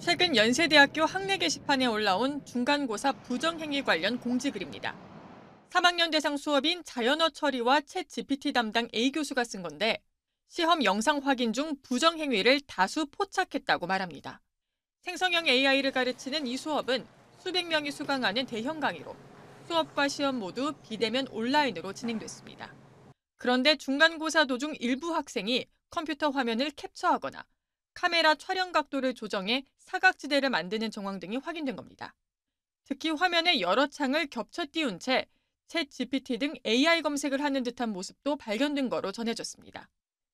최근 연세대학교 학내 게시판에 올라온 중간고사 부정행위 관련 공지글입니다. 3학년 대상 수업인 자연어 처리와 챗 GPT 담당 A 교수가 쓴 건데 시험 영상 확인 중 부정행위를 다수 포착했다고 말합니다. 생성형 AI를 가르치는 이 수업은 수백 명이 수강하는 대형 강의로 수업과 시험 모두 비대면 온라인으로 진행됐습니다. 그런데 중간고사 도중 일부 학생이 컴퓨터 화면을 캡처하거나 카메라 촬영 각도를 조정해 사각지대를 만드는 정황 등이 확인된 겁니다. 특히 화면에 여러 창을 겹쳐 띄운 채 챗 GPT 등 AI 검색을 하는 듯한 모습도 발견된 거로 전해졌습니다.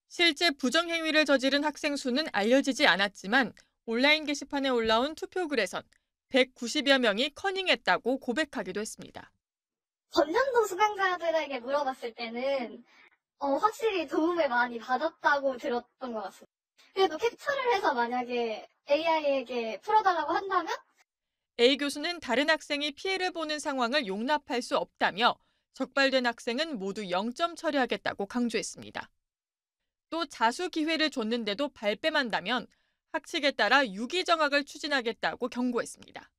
실제 부정행위를 저지른 학생 수는 알려지지 않았지만 온라인 게시판에 올라온 투표글에선 190여 명이 커닝했다고 고백하기도 했습니다. 전년도 수강자들에게 물어봤을 때는 확실히 도움을 많이 받았다고 들었던 것 같습니다. 그래도 캡처를 해서 만약에 AI에게 풀어달라고 한다면? A 교수는 다른 학생이 피해를 보는 상황을 용납할 수 없다며 적발된 학생은 모두 0점 처리하겠다고 강조했습니다. 또 자수 기회를 줬는데도 발뺌한다면 학칙에 따라 유기정학을 추진하겠다고 경고했습니다.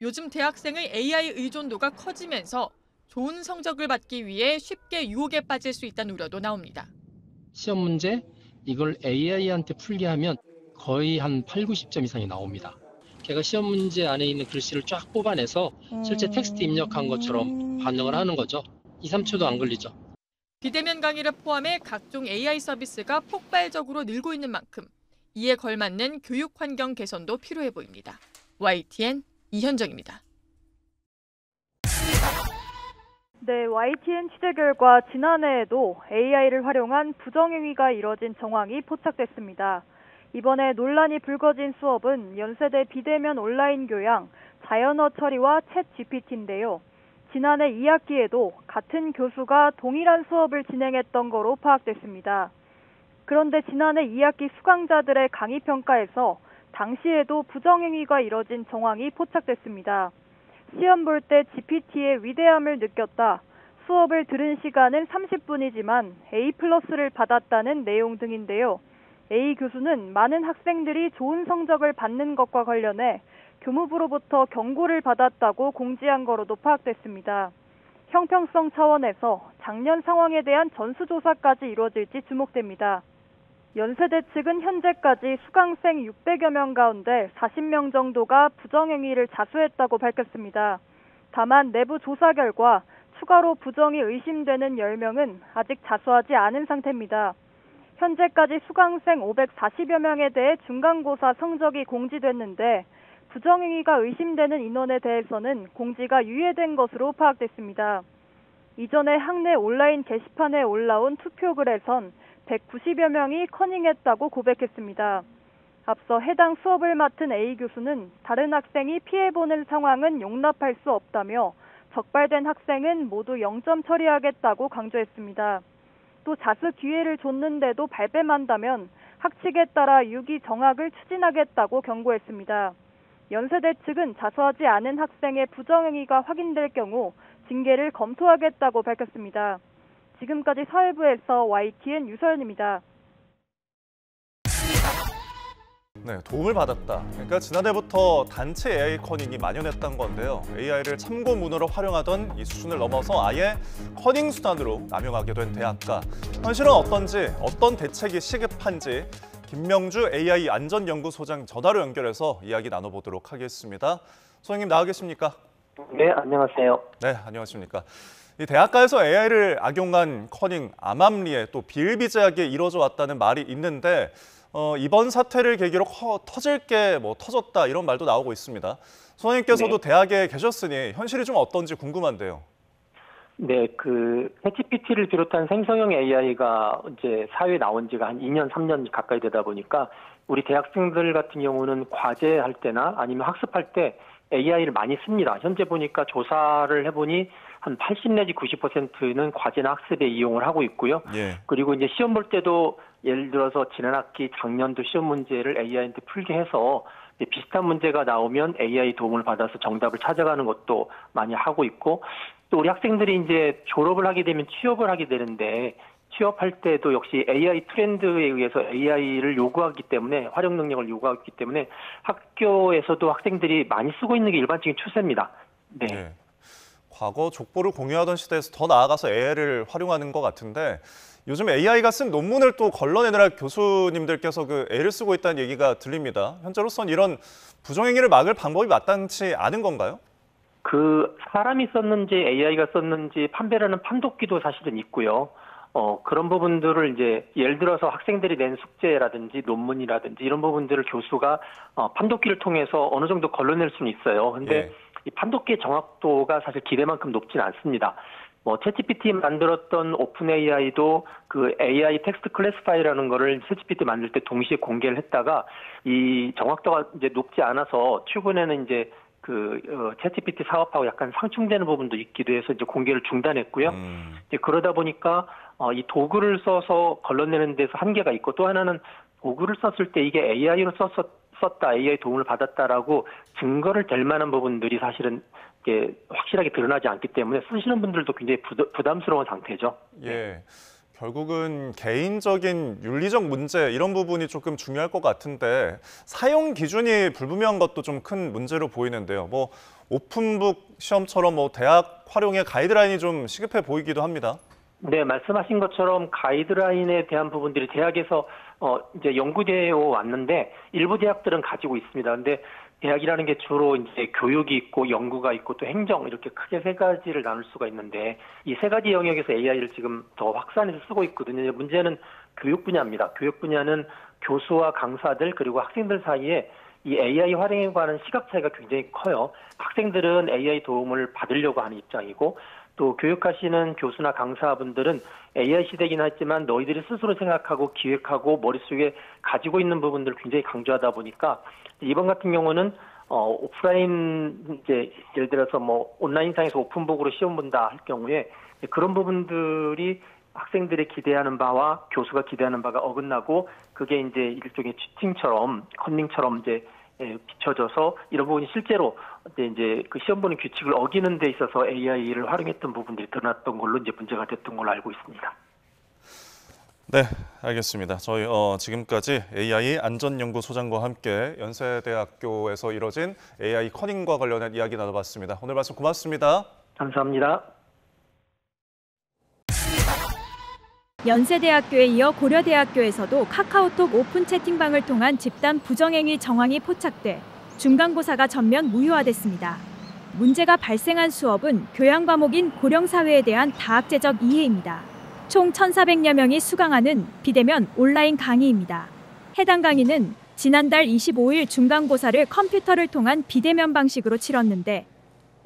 요즘 대학생의 AI 의존도가 커지면서 좋은 성적을 받기 위해 쉽게 유혹에 빠질 수 있다는 우려도 나옵니다. 시험 문제 이걸 AI한테 풀게 하면 거의 한 8, 90점 이상이 나옵니다. 걔가 시험 문제 안에 있는 글씨를 쫙 뽑아내서 실제 텍스트 입력한 것처럼 반응을 하는 거죠. 2, 3초도 안 걸리죠. 비대면 강의를 포함해 각종 AI 서비스가 폭발적으로 늘고 있는 만큼 이에 걸맞는 교육 환경 개선도 필요해 보입니다. YTN 이현정입니다. 네, YTN 취재 결과 지난해에도 AI를 활용한 부정행위가 이뤄진 정황이 포착됐습니다. 이번에 논란이 불거진 수업은 연세대 비대면 온라인 교양 자연어 처리와 챗 GPT인데요. 지난해 2학기에도 같은 교수가 동일한 수업을 진행했던 거로 파악됐습니다. 그런데 지난해 2학기 수강자들의 강의 평가에서 당시에도 부정행위가 이뤄진 정황이 포착됐습니다. 시험 볼 때 GPT의 위대함을 느꼈다. 수업을 들은 시간은 30분이지만 A+를 받았다는 내용 등인데요. A 교수는 많은 학생들이 좋은 성적을 받는 것과 관련해 교무부로부터 경고를 받았다고 공지한 거로도 파악됐습니다. 형평성 차원에서 작년 상황에 대한 전수조사까지 이루어질지 주목됩니다. 연세대 측은 현재까지 수강생 600여 명 가운데 40명 정도가 부정행위를 자수했다고 밝혔습니다. 다만 내부 조사 결과 추가로 부정이 의심되는 10명은 아직 자수하지 않은 상태입니다. 현재까지 수강생 540여 명에 대해 중간고사 성적이 공지됐는데 부정행위가 의심되는 인원에 대해서는 공지가 유예된 것으로 파악됐습니다. 이전에 학내 온라인 게시판에 올라온 투표글에선 190여 명이 커닝했다고 고백했습니다. 앞서 해당 수업을 맡은 A 교수는 다른 학생이 피해보는 상황은 용납할 수 없다며 적발된 학생은 모두 0점 처리하겠다고 강조했습니다. 또 자수 기회를 줬는데도 발뺌한다면 학칙에 따라 유기 정학을 추진하겠다고 경고했습니다. 연세대 측은 자수하지 않은 학생의 부정행위가 확인될 경우 징계를 검토하겠다고 밝혔습니다. 지금까지 사회부에서 YTN 유서연입니다. 네, 도움을 받았다. 그러니까 지난해부터 단체 AI 커닝이 만연했던 건데요. AI를 참고문으로 활용하던 이 수준을 넘어서 아예 커닝 수단으로 남용하게 된 대학가. 현실은 어떤지, 어떤 대책이 시급한지 김명주 AI 안전연구소장 전화로 연결해서 이야기 나눠보도록 하겠습니다. 소장님 나와 계십니까? 네, 안녕하세요. 네, 안녕하십니까. 이 대학가에서 AI를 악용한 커닝, 암암리에 또 비일비재하게 이뤄져 왔다는 말이 있는데 이번 사태를 계기로 터질 게 터졌다 이런 말도 나오고 있습니다. 소장님께서도 네. 대학에 계셨으니 현실이 좀 어떤지 궁금한데요. 네, 챗GPT를 비롯한 생성형 AI가 이제 사회에 나온 지가 한 2년, 3년 가까이 되다 보니까 우리 대학생들 같은 경우는 과제할 때나 아니면 학습할 때 AI를 많이 씁니다. 현재 보니까 조사를 해보니 한 80 내지 90%는 과제나 학습에 이용을 하고 있고요. 예. 그리고 이제 시험 볼 때도 예를 들어서 지난 학기 작년도 시험 문제를 AI한테 풀게 해서 비슷한 문제가 나오면 AI 도움을 받아서 정답을 찾아가는 것도 많이 하고 있고 또 우리 학생들이 이제 졸업을 하게 되면 취업을 하게 되는데 취업할 때도 역시 AI 트렌드에 의해서 AI를 요구하기 때문에 활용 능력을 요구하기 때문에 학교에서도 학생들이 많이 쓰고 있는 게 일반적인 추세입니다. 네. 네. 과거 족보를 공유하던 시대에서 더 나아가서 AI를 활용하는 것 같은데 요즘 AI가 쓴 논문을 또 걸러내느라 교수님들께서 그 애를 쓰고 있다는 얘기가 들립니다. 현재로선 이런 부정행위를 막을 방법이 마땅치 않은 건가요? 그 사람이 썼는지 AI가 썼는지 판별하는 판독기도 사실은 있고요. 그런 부분들을 이제 예를 들어서 학생들이 낸 숙제라든지 논문이라든지 이런 부분들을 교수가 판독기를 통해서 어느 정도 걸러낼 수는 있어요. 근데 예. 이 판독기의 정확도가 사실 기대만큼 높지는 않습니다. 챗GPT 만들었던 오픈 AI도 그 AI 텍스트 클래시파이라는 거를 챗GPT 만들 때 동시에 공개를 했다가 이 정확도가 이제 높지 않아서 최근에는 이제 챗GPT 사업하고 약간 상충되는 부분도 있기도 해서 이제 공개를 중단했고요. 이제 그러다 보니까 이 도구를 써서 걸러내는 데서 한계가 있고 또 하나는 도구를 썼을 때 이게 AI로 썼다, AI 도움을 받았다라고 증거를 댈 만한 부분들이 사실은 이게 확실하게 드러나지 않기 때문에 쓰시는 분들도 굉장히 부담스러운 상태죠. 예. 결국은 개인적인 윤리적 문제 이런 부분이 조금 중요할 것 같은데 사용 기준이 불분명한 것도 좀 큰 문제로 보이는데요. 오픈북 시험처럼 대학 활용의 가이드라인이 좀 시급해 보이기도 합니다. 네, 말씀하신 것처럼 가이드라인에 대한 부분들이 대학에서 이제 연구되어 왔는데 일부 대학들은 가지고 있습니다. 근데 대학이라는 게 주로 이제 교육이 있고 연구가 있고 또 행정 이렇게 크게 세 가지를 나눌 수가 있는데 이 세 가지 영역에서 AI를 지금 더 확산해서 쓰고 있거든요. 문제는 교육 분야입니다. 교육 분야는 교수와 강사들 그리고 학생들 사이에 이 AI 활용에 관한 시각 차이가 굉장히 커요. 학생들은 AI 도움을 받으려고 하는 입장이고 또 교육하시는 교수나 강사분들은 AI 시대이긴 하지만 너희들이 스스로 생각하고 기획하고 머릿속에 가지고 있는 부분들을 굉장히 강조하다 보니까 이번 같은 경우는 오프라인 이제 예를 들어서 온라인상에서 오픈북으로 시험 본다 할 경우에 그런 부분들이 학생들이 기대하는 바와 교수가 기대하는 바가 어긋나고 그게 이제 일종의 치팅처럼 컨닝처럼 이제 비춰져서 이런 부분이 실제로 이제 그 시험 보는 규칙을 어기는 데 있어서 AI를 활용했던 부분들이 드러났던 걸로 이제 문제가 됐던 걸로 알고 있습니다. 네, 알겠습니다. 저희 지금까지 AI 안전연구소장과 함께 연세대학교에서 이뤄진 AI 커닝과 관련한 이야기 나눠봤습니다. 오늘 말씀 고맙습니다. 감사합니다. 연세대학교에 이어 고려대학교에서도 카카오톡 오픈 채팅방을 통한 집단 부정행위 정황이 포착돼 중간고사가 전면 무효화됐습니다. 문제가 발생한 수업은 교양 과목인 고령사회에 대한 다학제적 이해입니다. 총 1,400여 명이 수강하는 비대면 온라인 강의입니다. 해당 강의는 지난달 25일 중간고사를 컴퓨터를 통한 비대면 방식으로 치렀는데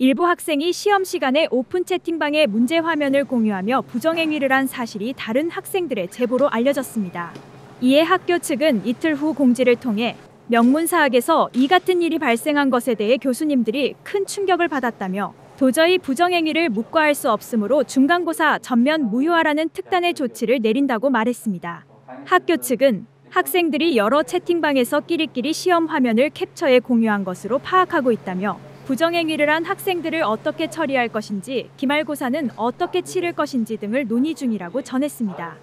일부 학생이 시험 시간에 오픈 채팅방에 문제 화면을 공유하며 부정행위를 한 사실이 다른 학생들의 제보로 알려졌습니다. 이에 학교 측은 이틀 후 공지를 통해 명문사학에서 이 같은 일이 발생한 것에 대해 교수님들이 큰 충격을 받았다며 도저히 부정행위를 묵과할 수 없으므로 중간고사 전면 무효화라는 특단의 조치를 내린다고 말했습니다. 학교 측은 학생들이 여러 채팅방에서 끼리끼리 시험 화면을 캡처해 공유한 것으로 파악하고 있다며 부정행위를 한 학생들을 어떻게 처리할 것인지, 기말고사는 어떻게 치를 것인지 등을 논의 중이라고 전했습니다.